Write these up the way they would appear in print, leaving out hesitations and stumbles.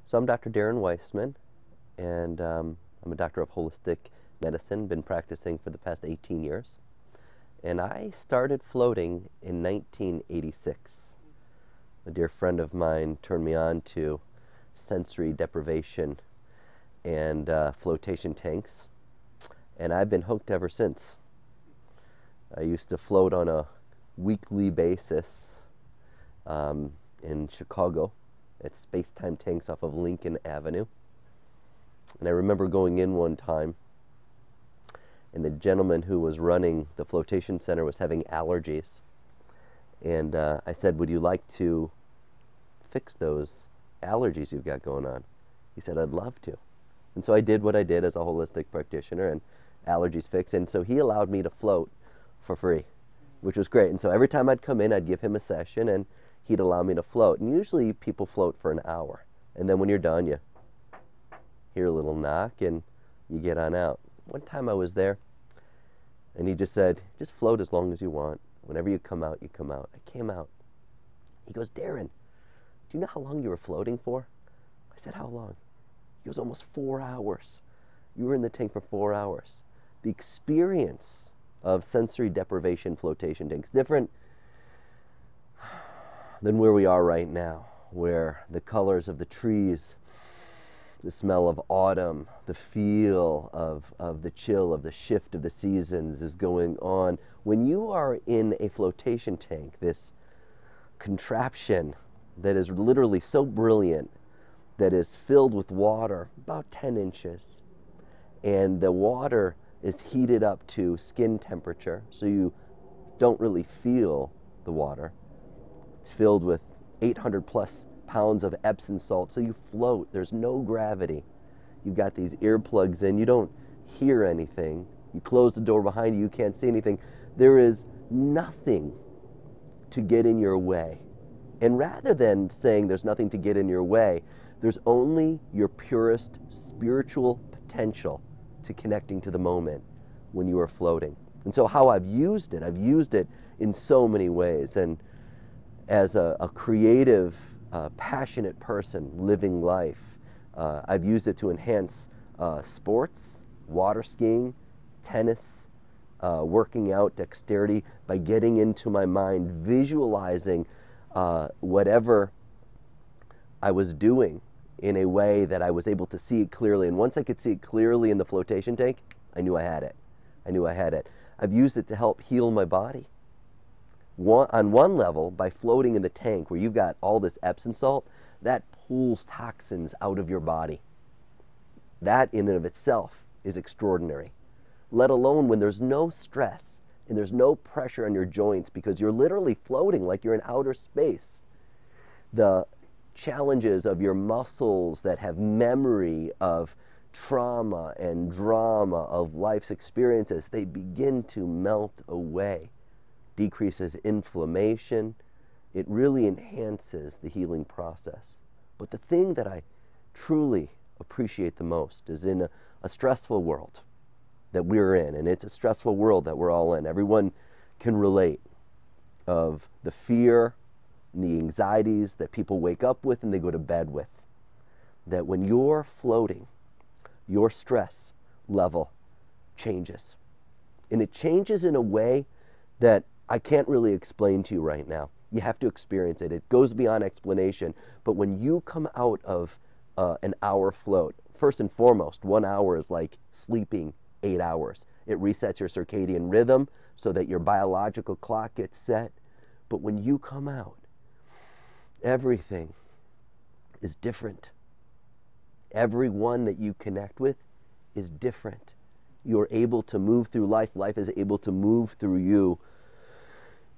So I'm Dr. Darren Weissman, and I'm a doctor of holistic medicine, been practicing for the past 18 years. And I started floating in 1986. A dear friend of mine turned me on to sensory deprivation and flotation tanks, and I've been hooked ever since. I used to float on a weekly basis in Chicago at space-time tanks off of Lincoln Avenue. And I remember going in one time, and the gentleman who was running the flotation center was having allergies. And I said, "Would you like to fix those allergies you've got going on?" He said, "I'd love to." And so I did what I did as a holistic practitioner, and allergies fixed. And so he allowed me to float for free, which was great. And so every time I'd come in, I'd give him a session, and he'd allow me to float. And usually people float for an hour. And then when you're done, you hear a little knock, and you get on out. One time I was there, and he just said, "Just float as long as you want. Whenever you come out, you come out." I came out. He goes, "Darren, do you know how long you were floating for?" I said, "How long?" He goes, "Almost 4 hours. You were in the tank for 4 hours." The experience of sensory deprivation flotation tanks, different than where we are right now, where the colors of the trees, the smell of autumn, the feel of the chill of the shift of the seasons is going on. When you are in a flotation tank, this contraption that is literally so brilliant, that is filled with water about 10 inches, and the water is heated up to skin temperature, so you don't really feel the water. It's filled with 800 plus pounds of Epsom salt, so you float. There's no gravity. You've got these earplugs in. You don't hear anything. You close the door behind you. You can't see anything. There is nothing to get in your way. And rather than saying there's nothing to get in your way, there's only your purest spiritual potential to connecting to the moment when you are floating. And so how I've used it in so many ways. And as a creative, passionate person living life, I've used it to enhance sports, water skiing, tennis, working out, dexterity, by getting into my mind, visualizing whatever I was doing in a way that I was able to see it clearly. And once I could see it clearly in the flotation tank, I knew I had it. I knew I had it. I've used it to help heal my body. On one level, by floating in the tank where you've got all this Epsom salt, that pulls toxins out of your body. That in and of itself is extraordinary. Let alone when there's no stress and there's no pressure on your joints, because you're literally floating like you're in outer space. The challenges of your muscles that have memory of trauma and drama of life's experiences, they begin to melt away. Decreases inflammation. It really enhances the healing process. But the thing that I truly appreciate the most is in a stressful world that we're in, and it's a stressful world that we're all in. Everyone can relate of the fear and the anxieties that people wake up with and they go to bed with. That when you're floating, your stress level changes. And it changes in a way that I can't really explain to you right now. You have to experience it. It goes beyond explanation. But when you come out of an hour float, first and foremost, 1 hour is like sleeping 8 hours. It resets your circadian rhythm so that your biological clock gets set. But when you come out, everything is different. Everyone that you connect with is different. You're able to move through life. Life is able to move through you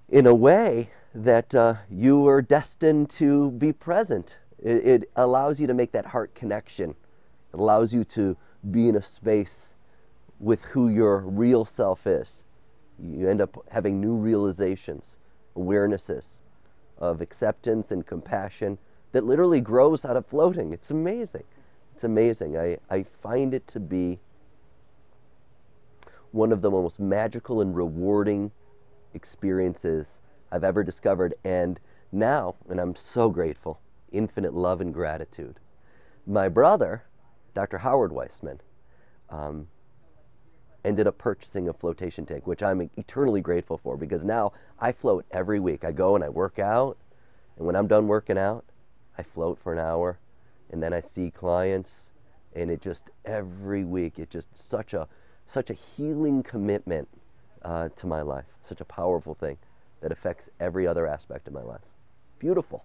in a way that you are destined to be present. It allows you to make that heart connection. It allows you to be in a space with who your real self is. You end up having new realizations, awarenesses of acceptance and compassion that literally grows out of floating. It's amazing. It's amazing. I find it to be one of the most magical and rewarding experiences I've ever discovered. And now, and I'm so grateful, infinite love and gratitude My brother, Dr. Howard Weissman, um, ended up purchasing a flotation tank, which I'm eternally grateful for, because now I float every week. I go and I work out, and when I'm done working out, I float for an hour, and then I see clients, and it just every week, it just such a healing commitment to my life, such a powerful thing that affects every other aspect of my life. Beautiful.